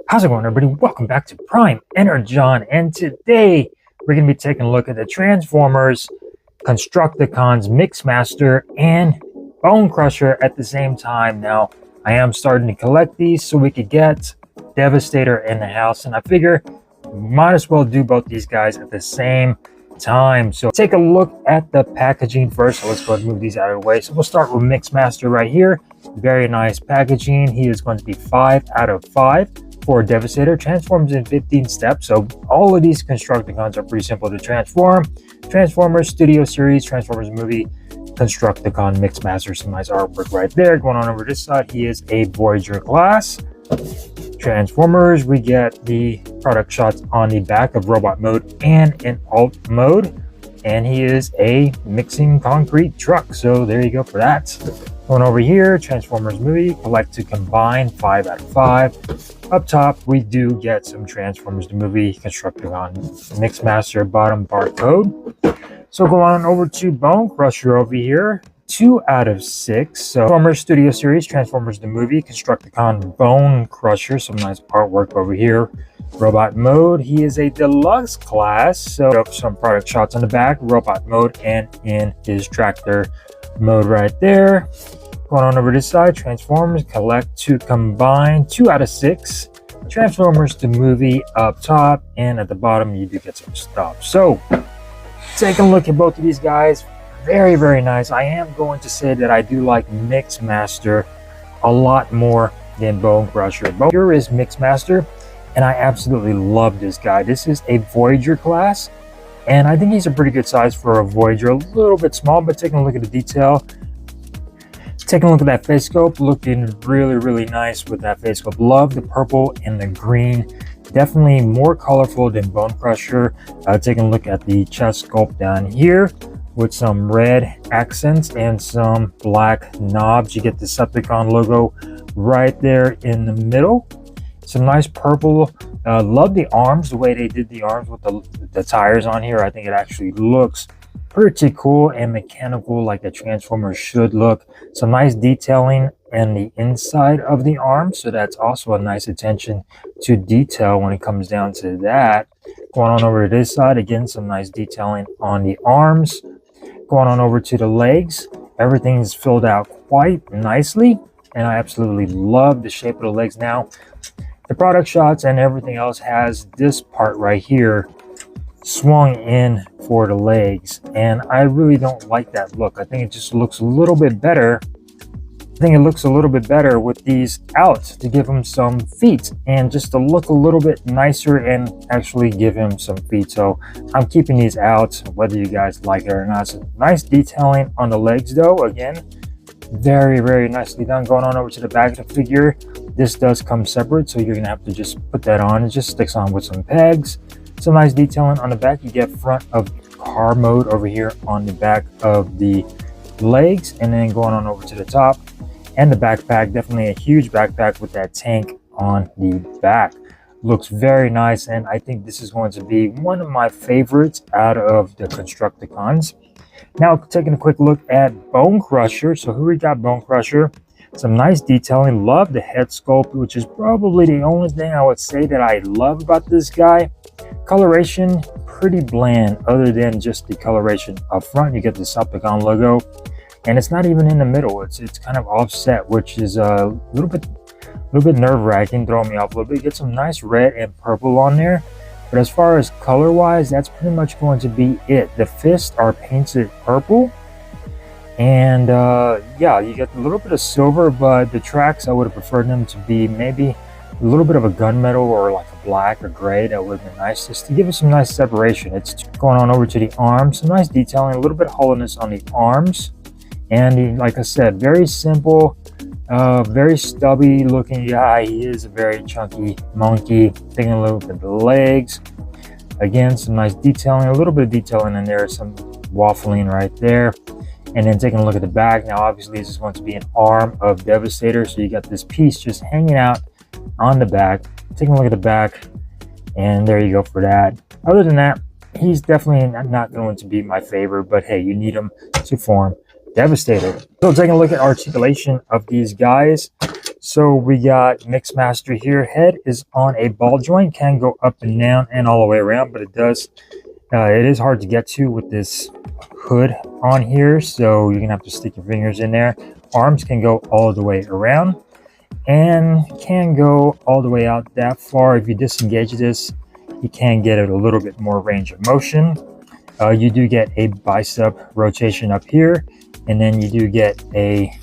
How's it going, everybody? Welcome back to Prime Energon, and today we're going to be taking a look at the Transformers, Constructicons, MIXMASTER, and BONECRUSHER at the same time. Now, I am starting to collect these so we could get Devastator in the house, and I figure might as well do both these guys at the same time. So take a look at the packaging first. So let's go ahead and move these out of the way. So we'll start with MIXMASTER right here. Very nice packaging. He is going to be 5 out of 5 for Devastator. Transforms in 15 steps. So all of these Constructicons are pretty simple to transform. Transformers Studio Series, Transformers Movie, Constructicon, MIXMASTER. Some nice artwork right there. Going on over this side, he is a Voyager class. Transformers, we get the product shots on the back of robot mode and in alt mode, and he is a mixing concrete truck. So there you go for that. Going over here, Transformers Movie, collect to combine, 5 out of 5. Up top, we do get some Transformers the Movie, Constructicon, MIXMASTER bottom barcode. So go on over to BONECRUSHER over here. 2 out of 6. So Transformers Studio Series, Transformers the Movie, Constructicon, BONECRUSHER. Some nice artwork over here. Robot mode, he is a deluxe class. So some product shots on the back, robot mode, and in his tractor mode right there. Going on over this side, Transformers, collect to combine, 2 out of 6. Transformers the Movie up top, and at the bottom you do get some stuff. So take a look at both of these guys. Very, very nice. I am going to say that I do like MIXMASTER a lot more than BONECRUSHER. Here is MIXMASTER, and I absolutely love this guy. This is a Voyager class, and I think he's a pretty good size for a Voyager. A little bit small, but taking a look at the detail. Taking a look at that face scope, looking really, really nice with that face scope. Love the purple and the green. Definitely more colorful than BONECRUSHER. Taking a look at the chest sculpt down here, with some red accents and some black knobs. You get the Decepticon logo right there in the middle. Some nice purple. Love the arms, the way they did the arms with the tires on here. I think it actually looks pretty cool and mechanical, like the Transformers should look. Some nice detailing in the inside of the arm, so that's also a nice attention to detail when it comes down to that. Going on over to this side, again, some nice detailing on the arms. Going on over to the legs, everything's filled out quite nicely, and I absolutely love the shape of the legs. Now the product shots and everything else has this part right here swung in for the legs, and I really don't like that look. I think it just looks a little bit better. I think it looks a little bit better with these out to give him some feet and just to look a little bit nicer and actually give him some feet. So I'm keeping these out, whether you guys like it or not. So nice detailing on the legs though. Again, very, very nicely done. Going on over to the back of the figure, this does come separate, so you're gonna have to just put that on. It just sticks on with some pegs. Some nice detailing on the back. You get front of car mode over here on the back of the legs, and then going on over to the top. And the backpack, definitely a huge backpack with that tank on the back. Looks very nice, and I think this is going to be one of my favorites out of the Constructicons. Now taking a quick look at BONECRUSHER. So here we got BONECRUSHER. Some nice detailing. Love the head sculpt, which is probably the only thing I would say that I love about this guy. Coloration, pretty bland, other than just the coloration up front. You get the Decepticon logo, and it's not even in the middle. It's kind of offset, which is a little bit nerve-wracking, throwing me off a little bit. Get some nice red and purple on there, but as far as color-wise, that's pretty much going to be it. The fists are painted purple, and yeah, you get a little bit of silver, but the tracks, I would have preferred them to be maybe a little bit of a gunmetal or like a black or gray. That would have been nice, just to give it some nice separation. It's going on over to the arms, some nice detailing, a little bit of hollowness on the arms. And like I said, very simple, very stubby looking guy. He is a very chunky monkey. Taking a look at the legs. Again, some nice detailing, a little bit of detailing in there, some waffling right there. And then taking a look at the back. Now, obviously, this is going to be an arm of Devastator. So you got this piece just hanging out on the back. Taking a look at the back, and there you go for that. Other than that, he's definitely not going to be my favorite, but hey, you need him to form Devastator. So taking a look at articulation of these guys, So we got MIXMASTER here. Head is on a ball joint, can go up and down and all the way around, but it is hard to get to with this hood on here, so you're gonna have to stick your fingers in there. Arms can go all the way around and can go all the way out that far. If you disengage this, you can get it a little bit more range of motion. You do get a bicep rotation up here, and then you do get a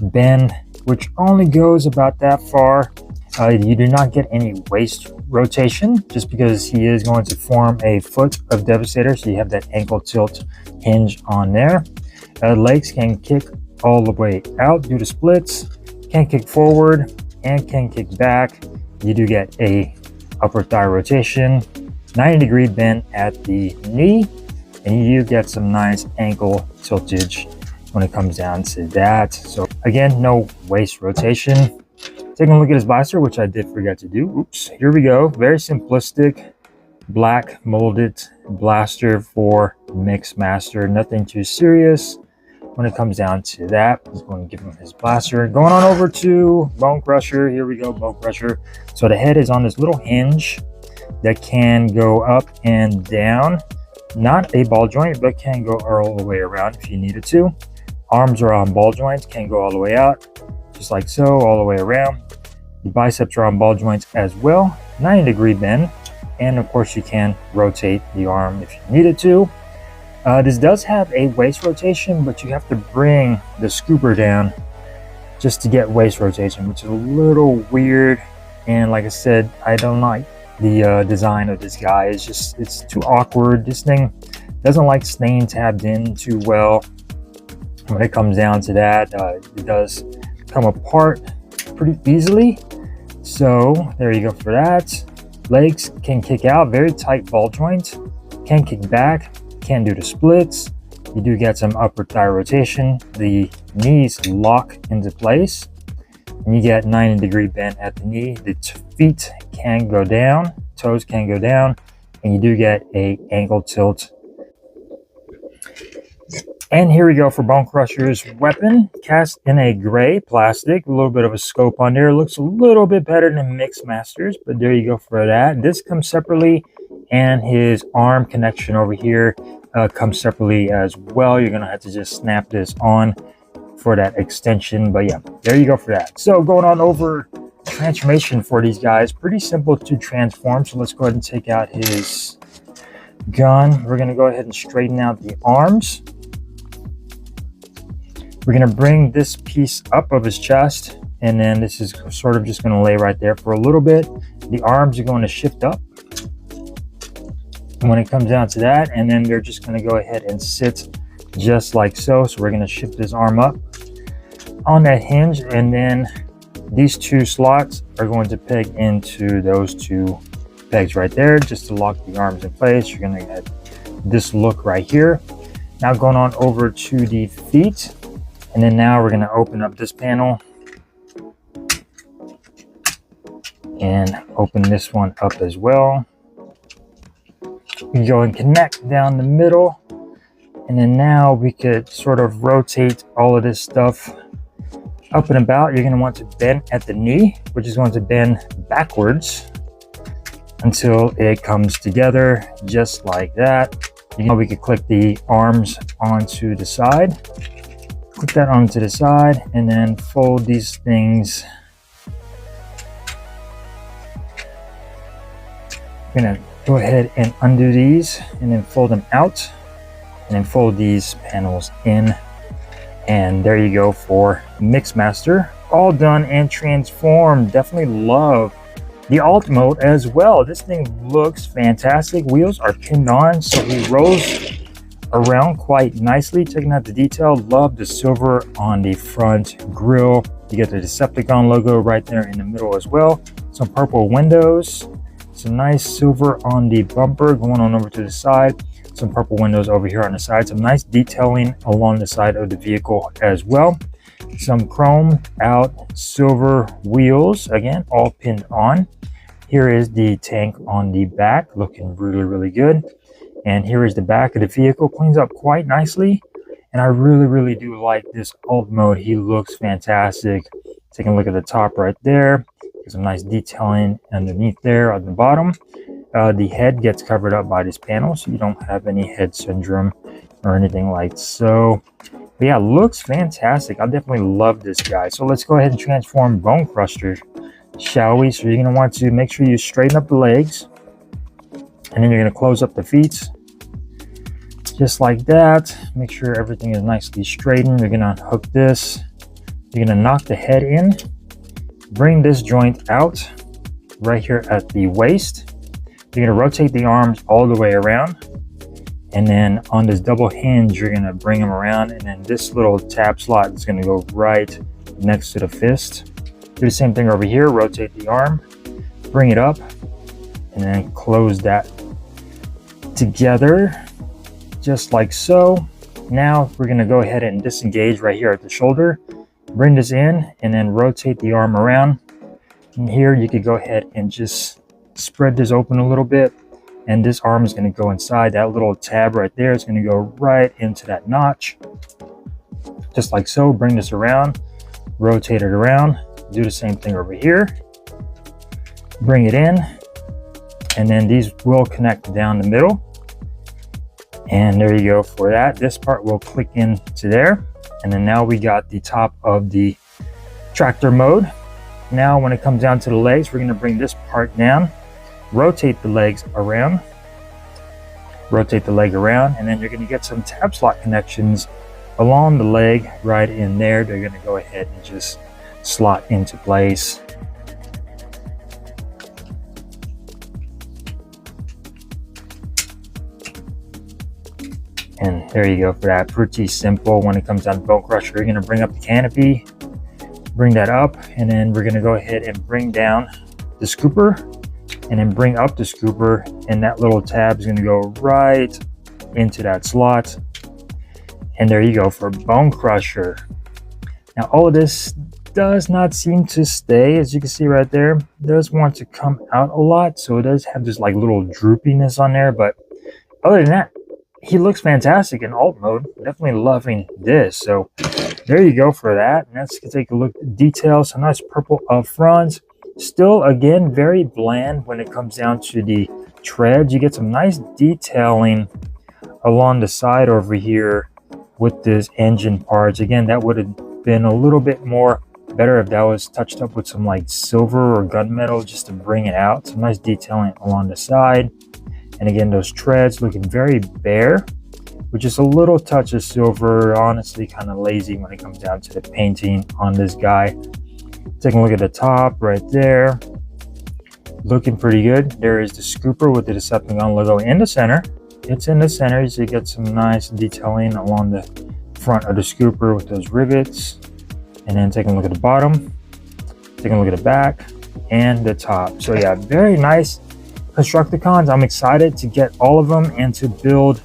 bend, which only goes about that far. You do not get any waist rotation, just because he is going to form a foot of Devastator, so you have that ankle tilt hinge on there. Legs can kick all the way out due to splits, can kick forward, and can kick back. You do get a upper thigh rotation, 90-degree bend at the knee, and you get some nice ankle tiltage when it comes down to that. So again, no waist rotation. Taking a look at his bicep, which I did forget to do. Oops, here we go. Very simplistic, black molded blaster for MIXMASTER. Nothing too serious when it comes down to that. I'm going to give him his blaster. Going on over to BONECRUSHER. Here we go, BONECRUSHER. So the head is on this little hinge that can go up and down. Not a ball joint, but can go all the way around if you needed to. Arms are on ball joints, can go all the way out, just like so, all the way around. The biceps are on ball joints as well, 90-degree bend. And of course you can rotate the arm if you needed to. This does have a waist rotation, but you have to bring the scooper down just to get waist rotation, which is a little weird. And like I said, I don't like the design of this guy. It's too awkward. This thing doesn't like staying tabbed in too well. When it comes down to that, it does come apart pretty easily. So there you go for that. Legs can kick out, very tight ball joint, can kick back, can do the splits. You do get some upper thigh rotation. The knees lock into place, and you get 90-degree bend at the knee. The feet can go down, toes can go down, and you do get a ankle tilt. And here we go for BONECRUSHER's weapon, cast in a gray plastic, a little bit of a scope on there. Looks a little bit better than MIXMASTER's, but there you go for that. This comes separately, and his arm connection over here comes separately as well. You're gonna have to just snap this on for that extension, but yeah, there you go for that. So going on over transformation for these guys, pretty simple to transform. So let's go ahead and take out his gun. We're gonna go ahead and straighten out the arms. We're going to bring this piece up of his chest, and then this is sort of just going to lay right there for a little bit. The arms are going to shift up when it comes down to that, and then they're just going to go ahead and sit just like so. So we're going to shift this arm up on that hinge, and then these two slots are going to peg into those two pegs right there just to lock the arms in place. You're going to get this look right here. Now going on over to the feet. And then now we're going to open up this panel and open this one up as well. We go and connect down the middle. And then now we could sort of rotate all of this stuff up and about. You're going to want to bend at the knee, which is going to bend backwards until it comes together just like that. You know, we could click the arms onto the side. Click that onto the side, and then fold these things. I'm gonna go ahead and undo these, and then fold them out, and then fold these panels in. And there you go for MIXMASTER, all done and transformed. Definitely love the alt mode as well. This thing looks fantastic. Wheels are pinned on, so he rolls around quite nicely. Checking out the detail, love the silver on the front grille. You get the Decepticon logo right there in the middle as well. Some purple windows, some nice silver on the bumper. Going on over to the side, some purple windows over here on the side. Some nice detailing along the side of the vehicle as well. Some chrome out silver wheels, again all pinned on. Here is the tank on the back, looking really good. And here is the back of the vehicle, cleans up quite nicely. And I really do like this alt mode. He looks fantastic. Taking a look at the top right there. There's some nice detailing underneath there on the bottom. The head gets covered up by this panel, so you don't have any head syndrome or anything like so. But yeah, looks fantastic. I definitely love this guy. So let's go ahead and transform BONECRUSHER, shall we? So you're going to want to make sure you straighten up the legs, and then you're going to close up the feet just like that. Make sure everything is nicely straightened. You're going to hook this. You're going to knock the head in, bring this joint out right here at the waist. You're going to rotate the arms all the way around, and then on this double hinge you're going to bring them around, and then this little tab slot is going to go right next to the fist. Do the same thing over here. Rotate the arm, bring it up, and then close that together just like so. Now we're going to go ahead and disengage right here at the shoulder. Bring this in and then rotate the arm around. And here you could go ahead and just spread this open a little bit, and this arm is going to go inside. That little tab right there is going to go right into that notch just like so. Bring this around, rotate it around, do the same thing over here, bring it in, and then these will connect down the middle, and there you go for that. This part will click into there, and then now we got the top of the tractor mode. Now when it comes down to the legs, we're going to bring this part down, rotate the legs around, rotate the leg around, and then you're going to get some tab slot connections along the leg right in there. They're going to go ahead and just slot into place. And there you go for that. Pretty simple. When it comes down to BONECRUSHER, you're going to bring up the canopy, bring that up, and then we're going to go ahead and bring down the scooper, and then bring up the scooper, and that little tab is going to go right into that slot. And there you go for BONECRUSHER. Now all of this does not seem to stay, as you can see right there. It does want to come out a lot, so it does have this like little droopiness on there, but other than that, he looks fantastic in alt mode. Definitely loving this. So there you go for that. And let's take a look at the details. Some nice purple up front. Still, again, very bland when it comes down to the treads. You get some nice detailing along the side over here with this engine parts. Again, that would have been a little bit more better if that was touched up with some like silver or gunmetal just to bring it out. Some nice detailing along the side. And again, those treads looking very bare, with just a little touch of silver. Honestly, kind of lazy when it comes down to the painting on this guy. Taking a look at the top right there, looking pretty good. There is the scooper with the Decepticon logo in the center. It's in the center, so you get some nice detailing along the front of the scooper with those rivets. And then taking a look at the bottom, taking a look at the back and the top. So yeah, very nice Constructicons. I'm excited to get all of them and to build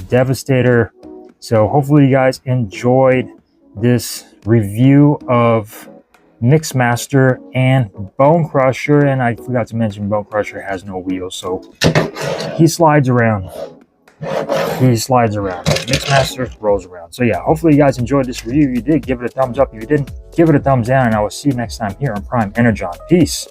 Devastator. So hopefully you guys enjoyed this review of MIXMASTER and BONECRUSHER. And I forgot to mention BONECRUSHER has no wheels, so he slides around. He slides around. MIXMASTER rolls around. So yeah, hopefully you guys enjoyed this review. If you did, give it a thumbs up. If you didn't, give it a thumbs down, and I will see you next time here on Prime Energon. Peace.